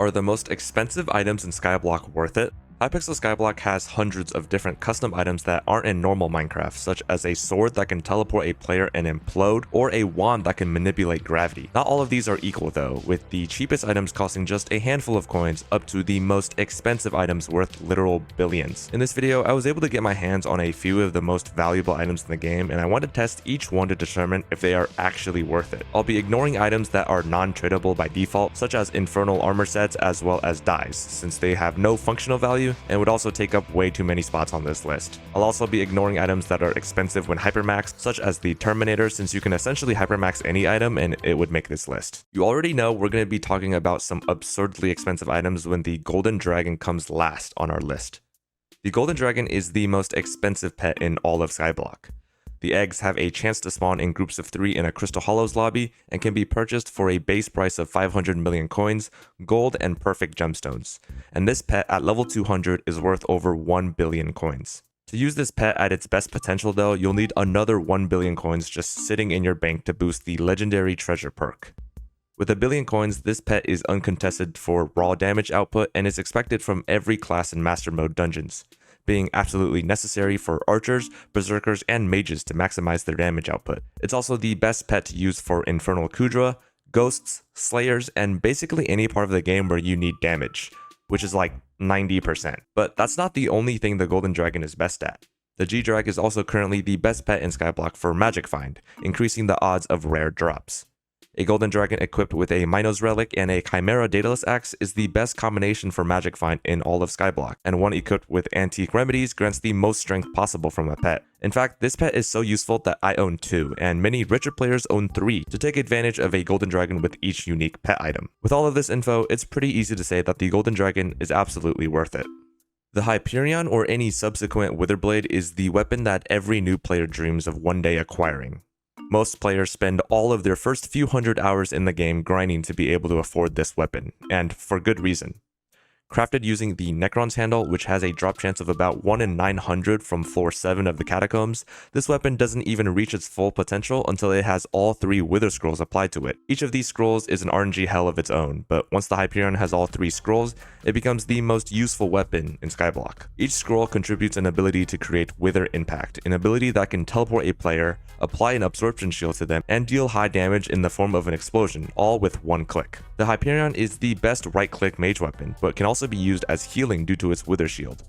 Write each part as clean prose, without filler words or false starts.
Are the most expensive items in Skyblock worth it? Hypixel Skyblock has hundreds of different custom items that aren't in normal Minecraft, such as a sword that can teleport a player and implode, or a wand that can manipulate gravity. Not all of these are equal though, with the cheapest items costing just a handful of coins up to the most expensive items worth literal billions. In this video, I was able to get my hands on a few of the most valuable items in the game, and I want to test each one to determine if they are actually worth it. I'll be ignoring items that are non-tradable by default, such as infernal armor sets as well as dyes, since they have no functional value and would also take up way too many spots on this list. I'll also be ignoring items that are expensive when hypermaxed, such as the Terminator, since you can essentially hypermax any item and it would make this list. You already know we're going to be talking about some absurdly expensive items when the Golden Dragon comes last on our list. The Golden Dragon is the most expensive pet in all of Skyblock. The eggs have a chance to spawn in groups of 3 in a Crystal Hollows lobby and can be purchased for a base price of 500 million coins, gold, and perfect gemstones. And this pet at level 200 is worth over 1 billion coins. To use this pet at its best potential though, you'll need another 1 billion coins just sitting in your bank to boost the legendary treasure perk. With 1 billion coins, this pet is uncontested for raw damage output and is expected from every class in Master Mode dungeons, being absolutely necessary for archers, berserkers, and mages to maximize their damage output. It's also the best pet to use for Infernal Kudra, Ghosts, Slayers, and basically any part of the game where you need damage, which is like 90%. But that's not the only thing the Golden Dragon is best at. The G-Drag is also currently the best pet in Skyblock for Magic Find, increasing the odds of rare drops. A Golden Dragon equipped with a Minos Relic and a Chimera Daedalus Axe is the best combination for Magic Find in all of Skyblock, and one equipped with Antique Remedies grants the most strength possible from a pet. In fact, this pet is so useful that I own 2, and many richer players own 3 to take advantage of a Golden Dragon with each unique pet item. With all of this info, it's pretty easy to say that the Golden Dragon is absolutely worth it. The Hyperion or any subsequent Witherblade is the weapon that every new player dreams of one day acquiring. Most players spend all of their first few hundred hours in the game grinding to be able to afford this weapon, and for good reason. Crafted using the Necron's handle, which has a drop chance of about 1 in 900 from floor 7 of the catacombs, this weapon doesn't even reach its full potential until it has all 3 Wither Scrolls applied to it. Each of these scrolls is an RNG hell of its own, but once the Hyperion has all 3 scrolls, it becomes the most useful weapon in Skyblock. Each scroll contributes an ability to create Wither Impact, an ability that can teleport a player, apply an absorption shield to them, and deal high damage in the form of an explosion, all with one click. The Hyperion is the best right-click mage weapon, but can also be used as healing due to its Wither Shield.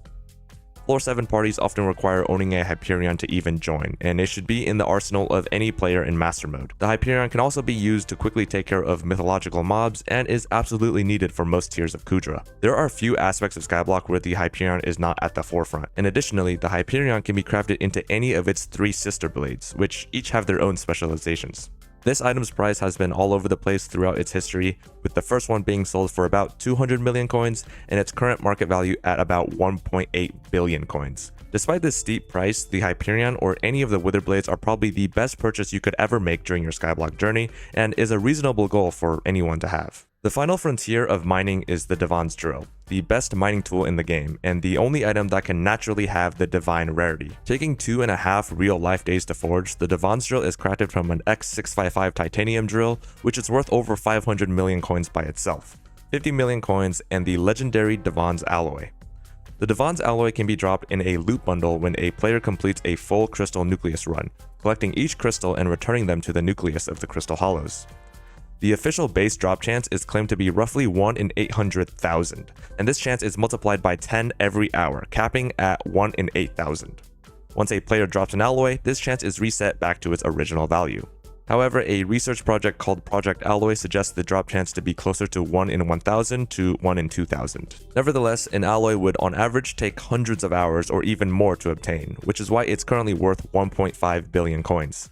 Floor 7 parties often require owning a Hyperion to even join, and it should be in the arsenal of any player in Master Mode. The Hyperion can also be used to quickly take care of mythological mobs and is absolutely needed for most tiers of Kudra. There are few aspects of Skyblock where the Hyperion is not at the forefront, and additionally, the Hyperion can be crafted into any of its 3 sister blades, which each have their own specializations. This item's price has been all over the place throughout its history, with the first one being sold for about 200 million coins and its current market value at about 1.8 billion coins. Despite this steep price, the Hyperion or any of the Witherblades are probably the best purchase you could ever make during your Skyblock journey, and is a reasonable goal for anyone to have. The final frontier of mining is the Divan's Drill, the best mining tool in the game, and the only item that can naturally have the divine rarity. Taking 2.5 real-life days to forge, the Divan's Drill is crafted from an X655 titanium drill, which is worth over 500 million coins by itself, 50 million coins, and the legendary Divan's Alloy. The Divan's Alloy can be dropped in a loot bundle when a player completes a full crystal nucleus run, collecting each crystal and returning them to the nucleus of the Crystal Hollows. The official base drop chance is claimed to be roughly 1 in 800,000, and this chance is multiplied by 10 every hour, capping at 1 in 8,000. Once a player drops an alloy, this chance is reset back to its original value. However, a research project called Project Alloy suggests the drop chance to be closer to 1 in 1,000 to 1 in 2,000. Nevertheless, an alloy would on average take hundreds of hours or even more to obtain, which is why it's currently worth 1.5 billion coins.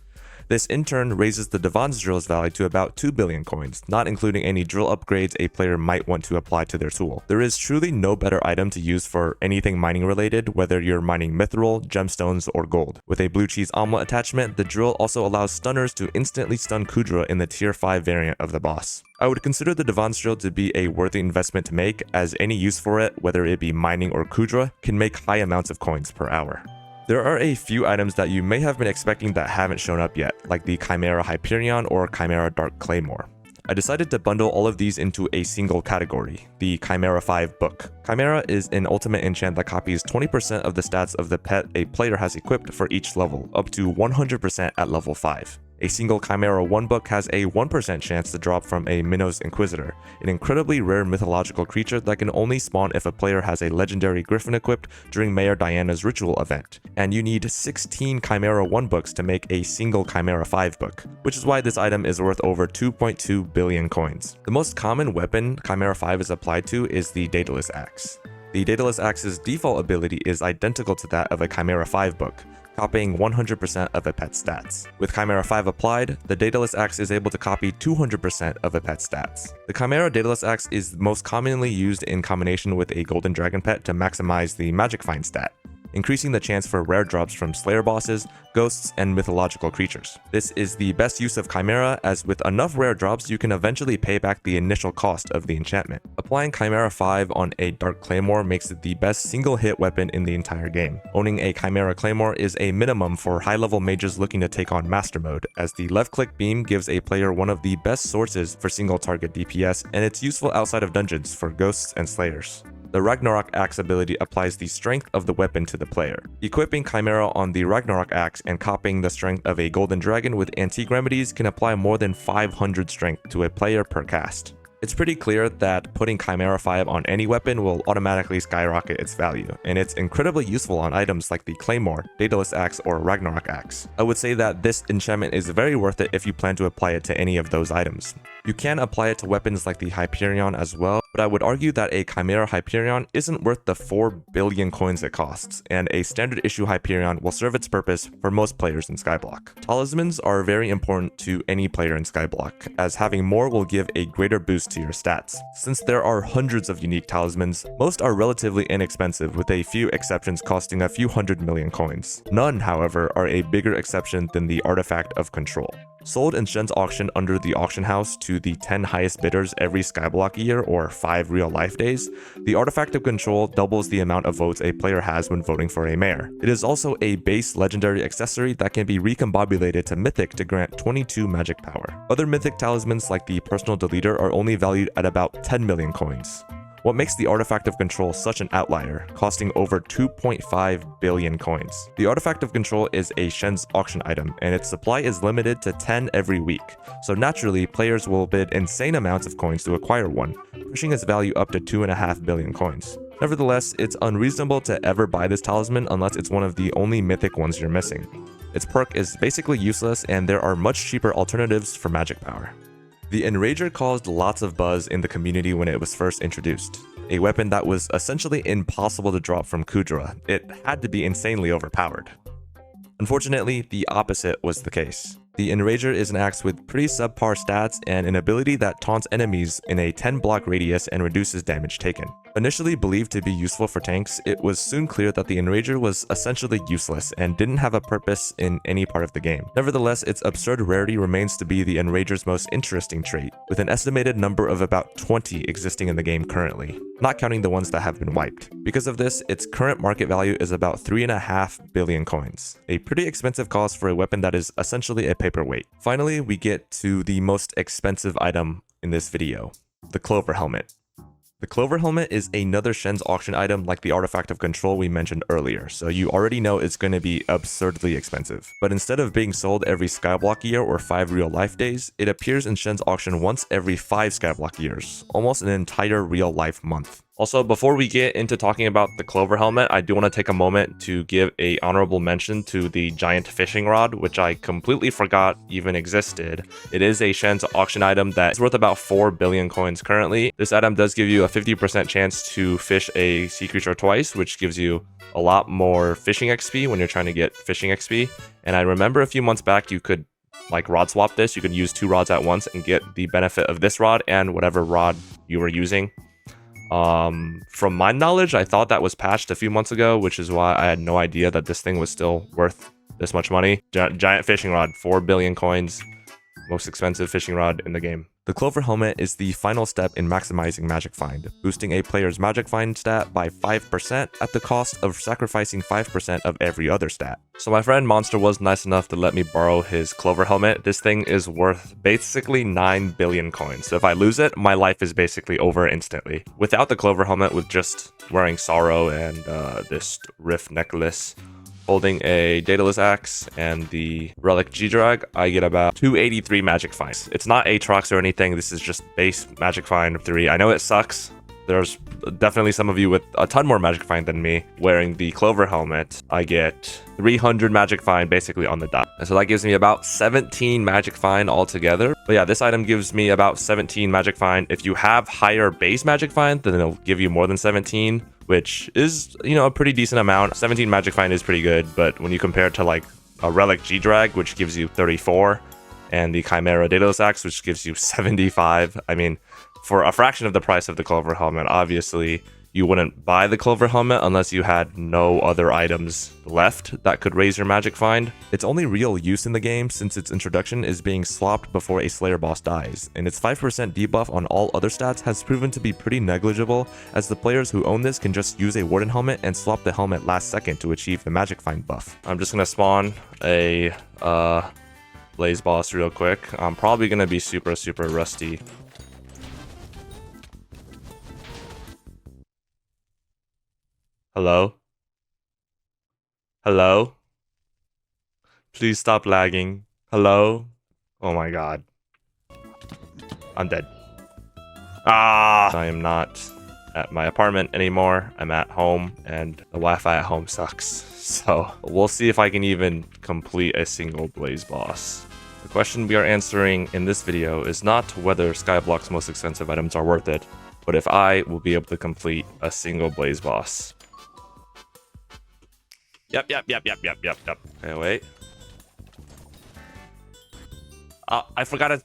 This in turn raises the Divan's Drill's value to about 2 billion coins, not including any drill upgrades a player might want to apply to their tool. There is truly no better item to use for anything mining related, whether you're mining mithril, gemstones, or gold. With a blue cheese omelet attachment, the drill also allows stunners to instantly stun Kudra in the tier 5 variant of the boss. I would consider the Divan's Drill to be a worthy investment to make, as any use for it, whether it be mining or Kudra, can make high amounts of coins per hour. There are a few items that you may have been expecting that haven't shown up yet, like the Chimera Hyperion or Chimera Dark Claymore. I decided to bundle all of these into a single category, the Chimera 5 book. Chimera is an ultimate enchant that copies 20% of the stats of the pet a player has equipped for each level, up to 100% at level 5. A single Chimera 1 book has a 1% chance to drop from a Minos Inquisitor, an incredibly rare mythological creature that can only spawn if a player has a legendary griffin equipped during Mayor Diana's ritual event, and you need 16 Chimera 1 books to make a single Chimera 5 book, which is why this item is worth over 2.2 billion coins. The most common weapon Chimera 5 is applied to is the Daedalus Axe. The Daedalus Axe's default ability is identical to that of a Chimera 5 book, copying 100% of a pet's stats. With Chimera 5 applied, the Daedalus Axe is able to copy 200% of a pet's stats. The Chimera Daedalus Axe is most commonly used in combination with a Golden Dragon pet to maximize the Magic Find stat, increasing the chance for rare drops from Slayer bosses, ghosts, and mythological creatures. This is the best use of Chimera, as with enough rare drops you can eventually pay back the initial cost of the enchantment. Applying Chimera 5 on a Dark Claymore makes it the best single hit weapon in the entire game. Owning a Chimera Claymore is a minimum for high level mages looking to take on Master Mode, as the left click beam gives a player one of the best sources for single target DPS, and it's useful outside of dungeons for ghosts and slayers. The Ragnarok Axe ability applies the strength of the weapon to the player. Equipping Chimera on the Ragnarok Axe and copying the strength of a Golden Dragon with Antique Remedies can apply more than 500 strength to a player per cast. It's pretty clear that putting Chimera 5 on any weapon will automatically skyrocket its value, and it's incredibly useful on items like the Claymore, Daedalus Axe, or Ragnarok Axe. I would say that this enchantment is very worth it if you plan to apply it to any of those items. You can apply it to weapons like the Hyperion as well, but I would argue that a Chimera Hyperion isn't worth the 4 billion coins it costs, and a standard issue Hyperion will serve its purpose for most players in Skyblock. Talismans are very important to any player in Skyblock, as having more will give a greater boost to your stats. Since there are hundreds of unique talismans, most are relatively inexpensive, with a few exceptions costing a few 100 million coins. None, however, are a bigger exception than the Artifact of Control. Sold in Shen's auction under the auction house to the 10 highest bidders every Skyblock year, or 5 real life days, the Artifact of Control doubles the amount of votes a player has when voting for a mayor. It is also a base legendary accessory that can be recombobulated to Mythic to grant 22 magic power. Other Mythic talismans like the Personal Deleter are only valued at about 10 million coins. What makes the Artifact of Control such an outlier, costing over 2.5 billion coins? The Artifact of Control is a Shen's auction item, and its supply is limited to 10 every week, so naturally players will bid insane amounts of coins to acquire one, pushing its value up to 2.5 billion coins. Nevertheless, it's unreasonable to ever buy this talisman unless it's one of the only mythic ones you're missing. Its perk is basically useless, and there are much cheaper alternatives for magic power. The Enrager caused lots of buzz in the community when it was first introduced. A weapon that was essentially impossible to drop from Kudra, it had to be insanely overpowered. Unfortunately, the opposite was the case. The Enrager is an axe with pretty subpar stats and an ability that taunts enemies in a 10 block radius and reduces damage taken. Initially believed to be useful for tanks, it was soon clear that the Enrager was essentially useless and didn't have a purpose in any part of the game. Nevertheless, its absurd rarity remains to be the Enrager's most interesting trait, with an estimated number of about 20 existing in the game currently, not counting the ones that have been wiped. Because of this, its current market value is about 3.5 billion coins, a pretty expensive cost for a weapon that is essentially a paperweight. Finally, we get to the most expensive item in this video, the Clover Helmet. The Clover Helmet is another Shen's auction item like the Artifact of Control we mentioned earlier, so you already know it's going to be absurdly expensive. But instead of being sold every Skyblock year or 5 real life days, it appears in Shen's auction once every 5 Skyblock years, almost an entire real life month. Also, before we get into talking about the Clover Helmet, I do want to take a moment to give a honorable mention to the giant fishing rod, which I completely forgot even existed. It is a Shen's auction item that is worth about 4 billion coins currently. This item does give you a 50% chance to fish a sea creature twice, which gives you a lot more fishing XP when you're trying to get fishing XP. And I remember a few months back you could like rod swap this. You could use 2 rods at once and get the benefit of this rod and whatever rod you were using. From my knowledge, I thought that was patched a few months ago, which is why I had no idea that this thing was still worth this much money. Giant fishing rod, 4 billion coins, most expensive fishing rod in the game. The Clover Helmet is the final step in maximizing Magic Find, boosting a player's Magic Find stat by 5% at the cost of sacrificing 5% of every other stat. So my friend Monster was nice enough to let me borrow his Clover Helmet. This thing is worth basically 9 billion coins. So if I lose it, my life is basically over instantly. Without the Clover Helmet, with just wearing Sorrow and this Rift necklace, holding a Daedalus Axe and the Relic G-Drag, I get about 283 Magic Finds. It's not Aatrox or anything, this is just base Magic Find 3. I know it sucks. There's definitely some of you with a ton more Magic Find than me. Wearing the Clover Helmet, I get 300 Magic Find basically on the dot. And so that gives me about 17 Magic Find altogether. But yeah, this item gives me about 17 Magic Find. If you have higher base Magic Find, then it'll give you more than 17. Which is, you know, a pretty decent amount. 17 Magic Find is pretty good, but when you compare it to like a Relic G-Drag, which gives you 34, and the Chimera Daedalus Axe, which gives you 75, I mean, for a fraction of the price of the Clover Helmet, obviously, you wouldn't buy the Clover Helmet unless you had no other items left that could raise your Magic Find. Its only real use in the game since its introduction is being slopped before a Slayer boss dies, and its 5% debuff on all other stats has proven to be pretty negligible, as the players who own this can just use a Warden Helmet and swap the helmet last second to achieve the Magic Find buff. I'm just gonna spawn a Blaze boss real quick. I'm probably gonna be super rusty. Hello? Hello? Please stop lagging. Hello? Oh my god. I'm dead. Ah! I am not at my apartment anymore. I'm at home, and the Wi-Fi at home sucks. So, we'll see if I can even complete a single Blaze boss. The question we are answering in this video is not whether Skyblock's most expensive items are worth it, but if I will be able to complete a single Blaze boss. Yep. Okay, wait. I forgot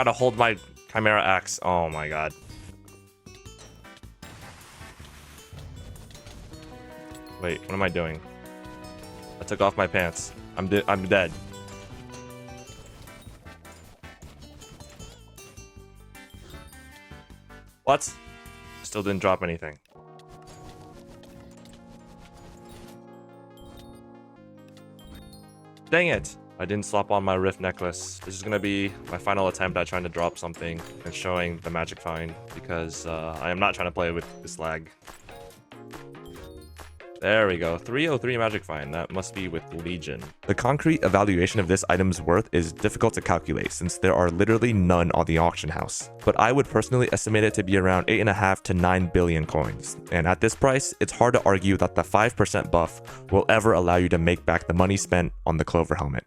to hold my Chimera Axe. Oh my god. Wait, what am I doing? I took off my pants. I'm dead. What? Still didn't drop anything. Dang it! I didn't slap on my Rift necklace. This is gonna be my final attempt at trying to drop something and showing the Magic Find, because I am not trying to play with this lag. There we go, 303 Magic Find. That must be with Legion. The concrete evaluation of this item's worth is difficult to calculate since there are literally none on the auction house. But I would personally estimate it to be around 8.5 to 9 billion coins. And at this price, it's hard to argue that the 5% buff will ever allow you to make back the money spent on the Clover Helmet.